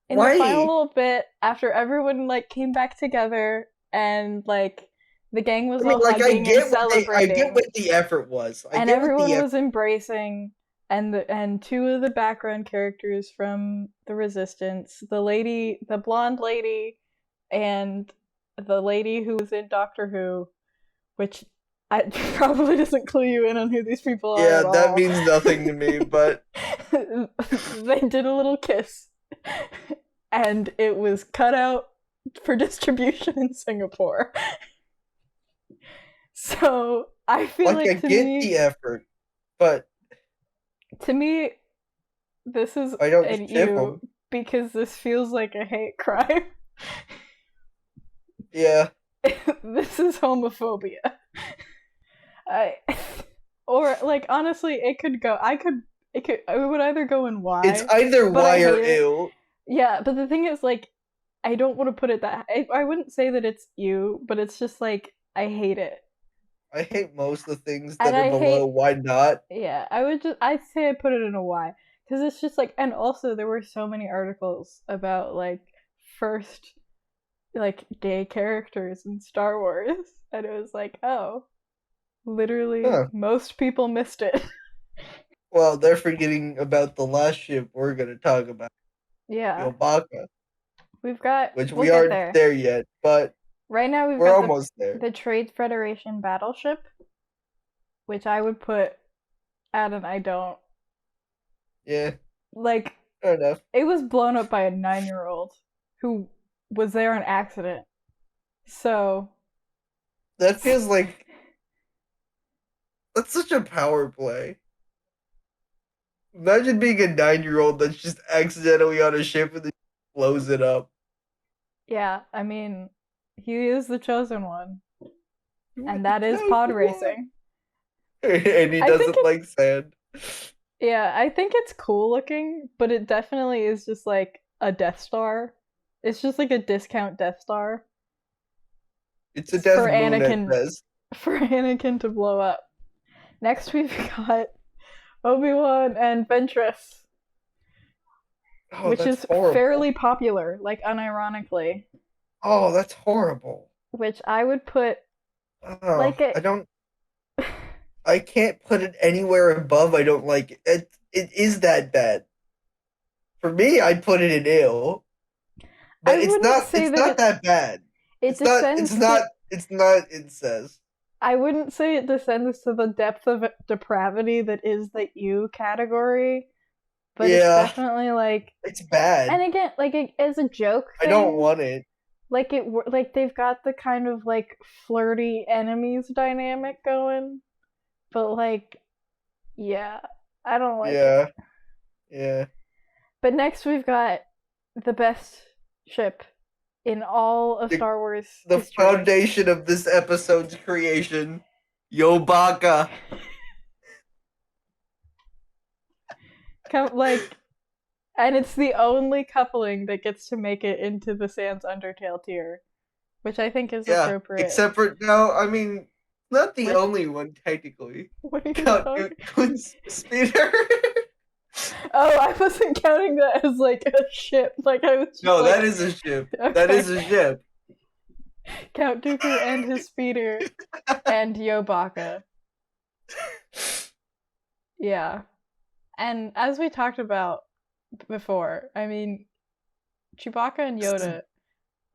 Why? final little bit, after everyone like came back together and like the gang was all hugging and celebrating. I get what the effort was. And everyone was embracing, and two of the background characters from the Resistance, the blonde lady, and the lady who was in Doctor Who, which probably doesn't clue you in on who these people are. Yeah, that means nothing to me, but they did a little kiss, and it was cut out for distribution in Singapore. So I feel like I get the effort, but to me, this is I don't an ew because this feels like a hate crime. Yeah. This is homophobia. Or like honestly, it could go. It would either go in Y. It's either Y or ew. Yeah, but the thing is, like, I don't want to put it that. I wouldn't say that it's ew, but it's just like I hate it. I hate most of the things that are below. Why not? Yeah, I'd say I put it in a Y because it's just like, and also there were so many articles about like first like gay characters in Star Wars, and it was like, oh, literally most people missed it. Well, they're forgetting about the last ship we're gonna talk about. Yeah, Chewbacca. We've got, which we aren't there yet, but right now we're almost there. The Trade Federation battleship, which I would put at an I don't. Yeah. Like, fair enough. It was blown up by a 9-year-old who was there on accident. So that feels like that's such a power play. Imagine being a 9-year-old that's just accidentally on a ship and then blows it up. Yeah, I mean, he is the chosen one. And that is pod racing. And he doesn't like sand. Yeah, I think it's cool looking, but it definitely is just like a Death Star. It's just like a discount Death Star. It's a Death for Anakin. For Anakin to blow up. Next we've got Obi-Wan and Ventress. Which is horrible. Fairly popular, like unironically. Oh, that's horrible. Which I would put I can't put it anywhere above I don't like it. It is that bad. For me, I'd put it in ill. But it's not that bad. It's not incest. I wouldn't say it descends to the depth of depravity that is the ew category. But it's definitely like it's bad. And again, like as a joke thing, I don't want it. Like they've got the kind of like flirty enemies dynamic going. But like I don't like it. Yeah. But next we've got the best ship in all of Star Wars history. Foundation of this episode's creation, Chewbacca. And it's the only coupling that gets to make it into the Sans Undertale tier, which I think is appropriate. Except for not the only one technically. What are you talking? Speeder. Oh, I wasn't counting that as like a ship. Like I was. No, that is a ship. Okay. That is a ship. Count Dooku and his speeder, and Chewbacca. Yeah. And as we talked about before, I mean, Chewbacca and Yoda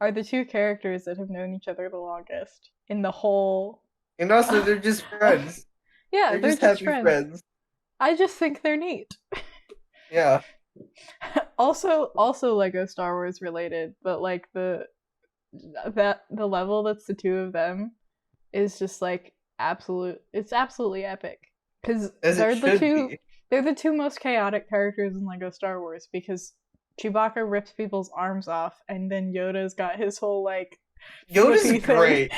are the two characters that have known each other the longest in the whole. And also, they're just friends. Yeah, they're just friends. I just think they're neat. Yeah. Also Lego Star Wars related, but like the level that's the two of them is just like it's absolutely epic because they're the two most chaotic characters in Lego Star Wars because Chewbacca rips people's arms off and then Yoda's got his whole like Yoda's great.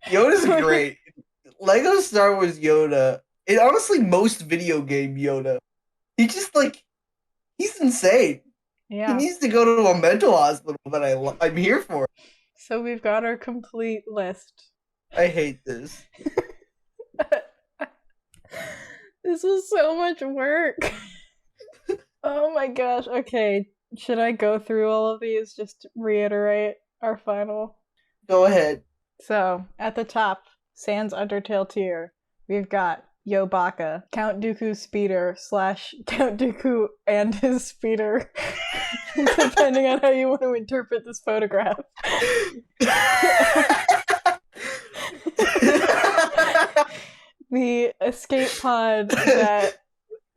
Yoda's great. Lego Star Wars Yoda And honestly, most video game Yoda, he just like he's insane. Yeah. He needs to go to a mental hospital, but I'm here for it. So we've got our complete list. I hate this. This was so much work. Oh my gosh. Okay, should I go through all of these just to reiterate our final? Go ahead. So, at the top, Sans Undertale tier, we've got Yobaka, Count Dooku's speeder / Count Dooku and his speeder, depending on how you want to interpret this photograph. The escape pod that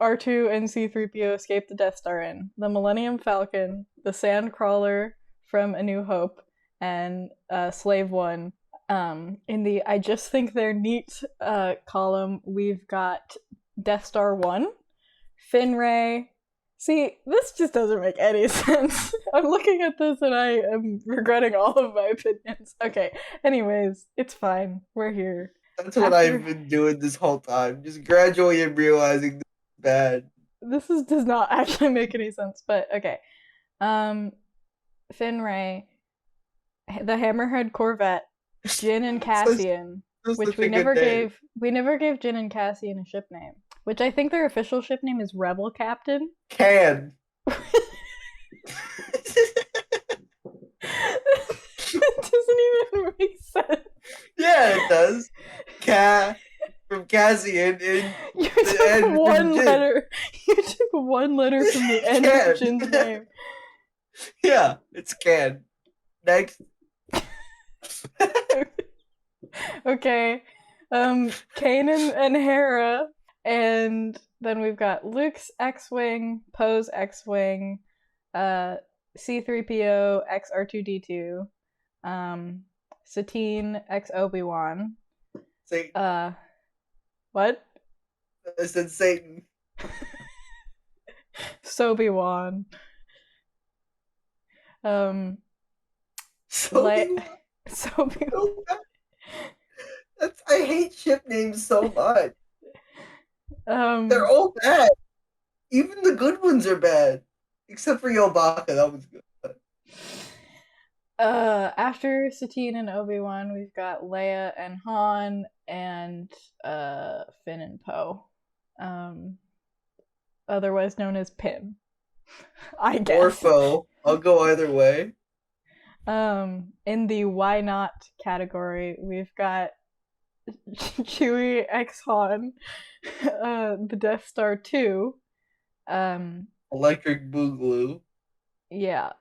R2 and C3po escape the Death Star in, the Millennium Falcon, the Sandcrawler from A New Hope, and Slave One. In the I just think they're neat column, we've got Death Star 1, Finray. See, this just doesn't make any sense. I'm looking at this and I am regretting all of my opinions. Okay, anyways, it's fine. We're here. That's what I've been doing this whole time. Just gradually realizing this is bad. This does not actually make any sense, but okay. Finray, the Hammerhead Corvette, Jyn and Cassian, which we never gave Jyn and Cassian a ship name, which I think their official ship name is Rebel Captain. Can. It doesn't even make sense. Yeah, it does. From Cassian in you took one letter. You took one letter from the end of Jyn's name. Yeah, it's Can. Next. Okay. Kanan and Hera, and then we've got Luke's X-Wing, Poe's X-Wing, C3po x R2d2, Sateen x Obi-Wan. Satan. What? I said Satan. Sobi-Wan. Sobi-Wan. I hate ship names so much. They're all bad. Even the good ones are bad. Except for Yobaka, that was good. After Sateen and Obi-Wan, we've got Leia and Han and Finn and Poe. Otherwise known as Pim. I guess. Or Foe. I'll go either way. In the why not category, we've got Chewie x Han, the Death Star 2, Electric Boogaloo. Yeah.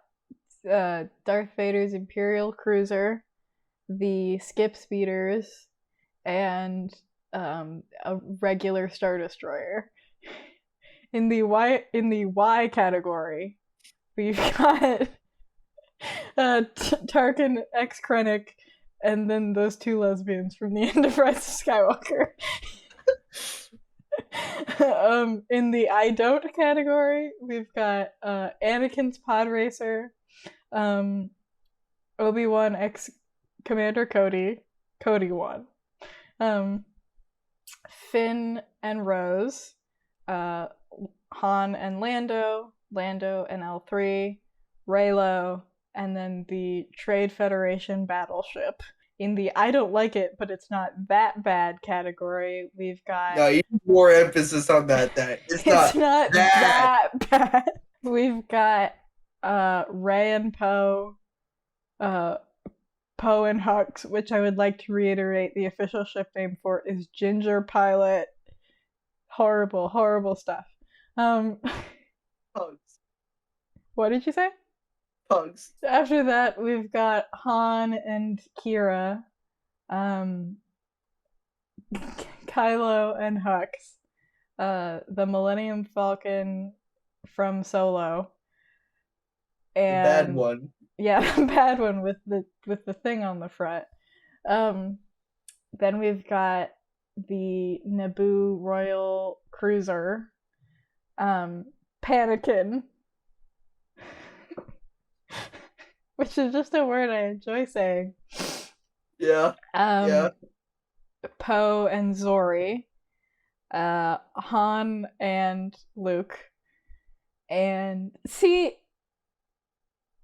Darth Vader's Imperial Cruiser, the Skip Speeders, and a regular Star Destroyer. In the Y category, we've got Tarkin x Krennic, and then those two lesbians from the end of Rise of Skywalker. In the I don't category, we've got Anakin's Pod Racer, Obi-Wan x Commander Cody 1, Finn and Rose, Han and Lando and L3, Reylo, and then the Trade Federation battleship. In the I don't like it, but it's not that bad category, we've got... No, you need more emphasis on that. It's not that bad. We've got Rey and Poe, Poe and Hux, which I would like to reiterate the official ship name for is Ginger Pilot. Horrible, horrible stuff. Pugs. What did you say? Pugs. After that, we've got Han and Kira, Kylo and Hux, the Millennium Falcon from Solo, and the bad one. Yeah, the bad one with the thing on the front. Then we've got the Naboo Royal Cruiser, Panakin, which is just a word I enjoy saying. Yeah. Poe and Zori, Han and Luke. And see,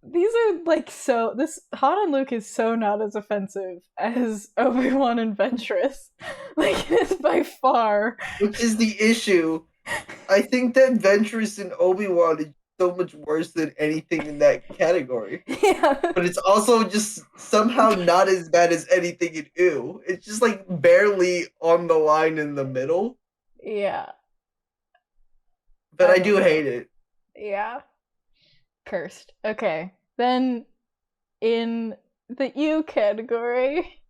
these are like so. This Han and Luke is so not as offensive as Obi-Wan and Ventress. Like, it is by far. Which is the issue. I think that Ventress and Obi-Wan is so much worse than anything in that category. Yeah. But it's also just somehow not as bad as anything in Ew. It's just like barely on the line in the middle. Yeah. But I do hate it. Yeah. Cursed. Okay. Then in the U category,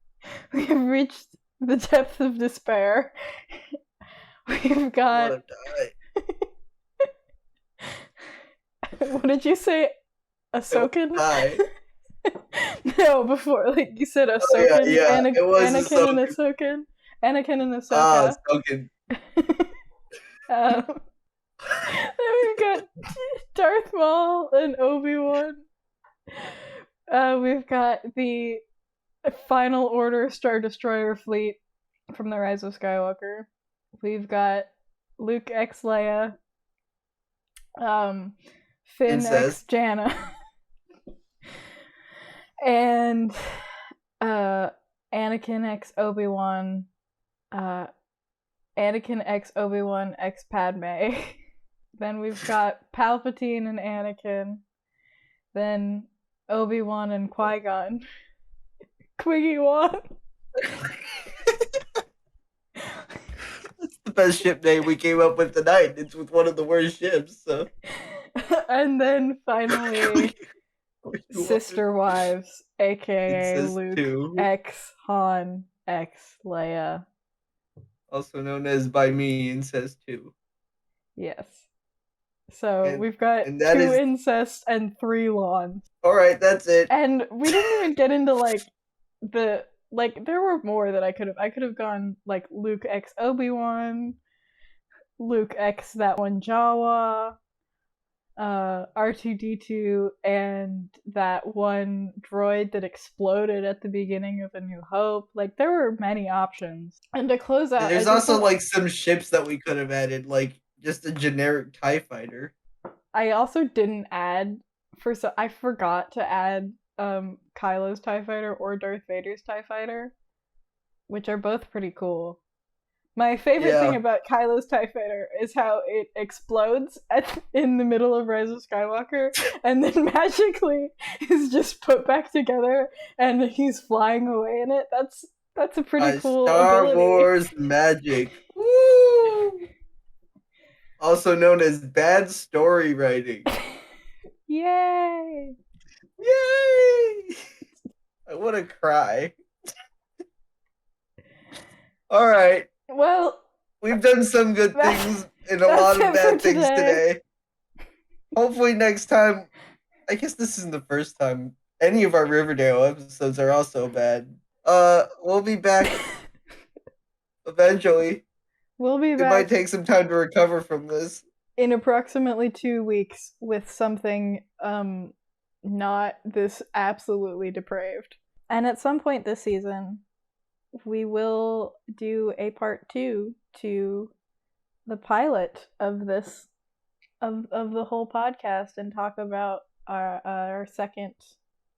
we have reached the depth of despair. We've got. I want to die. What did you say? Ahsoka? No, before, like you said, Ahsoka. Oh, yeah. Anakin and Ahsoka. Anakin and Ahsoka. Ahsoka. Then we've got Darth Maul and Obi-Wan. We've got the Final Order Star Destroyer fleet from The Rise of Skywalker. We've got Luke x Leia. Finn x Janna. And Anakin x Obi-Wan. Anakin x Obi-Wan x Padme. Then we've got Palpatine and Anakin. Then Obi-Wan and Qui-Gon. Quiggy-Wan. That's the best ship name we came up with tonight. It's with one of the worst ships, so. And then finally, Sister Wives, aka Luke x Han x Leia. Also known as by me, Incest 2. Yes. So we've got 2 incest and 3 lawns. Alright, that's it. And we didn't even get into there were more that I could have gone like Luke x Obi-Wan, Luke x that one Jawa, R2d2, and that one droid that exploded at the beginning of A New Hope. Like, there were many options. And to close out, there's also some ships that we could have added, like just a generic TIE fighter. I also didn't add I forgot to add Kylo's TIE fighter or Darth Vader's TIE fighter, which are both pretty cool. My favorite thing about Kylo's TIE fighter is how it explodes in the middle of Rise of Skywalker and then magically is just put back together and he's flying away in it. That's a pretty cool Star ability. Wars magic. Woo! Also known as bad story writing. Yay! Yay! I want to cry. Alright. Well, we've done some good things and a lot of bad things today. Hopefully next time, I guess this isn't the first time, any of our Riverdale episodes are also bad. We'll be back eventually. We'll be back. It might take some time to recover from this. In approximately 2 weeks with something not this absolutely depraved. And at some point this season, we will do a part 2 to the pilot of this of the whole podcast and talk about our second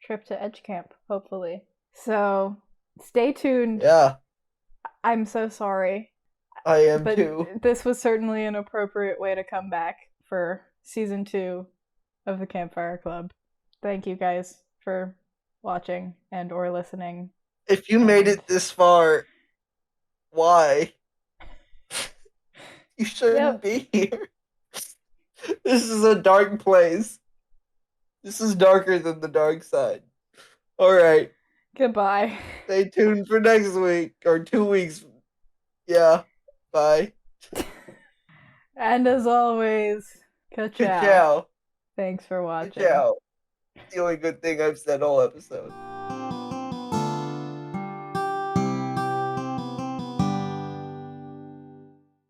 trip to Edge Camp, hopefully. So stay tuned. Yeah. I'm so sorry. I am too. This was certainly an appropriate way to come back for season 2 of the Campfire Club. Thank you guys for watching and or listening. If you made it this far, why? You shouldn't be here. This is a dark place. This is darker than the dark side. Alright. Goodbye. Stay tuned for next week, or 2 weeks. Yeah. Bye. And as always, ka-chow. Ka-chow. Thanks for watching. Ka-chow. The only good thing I've said all episode.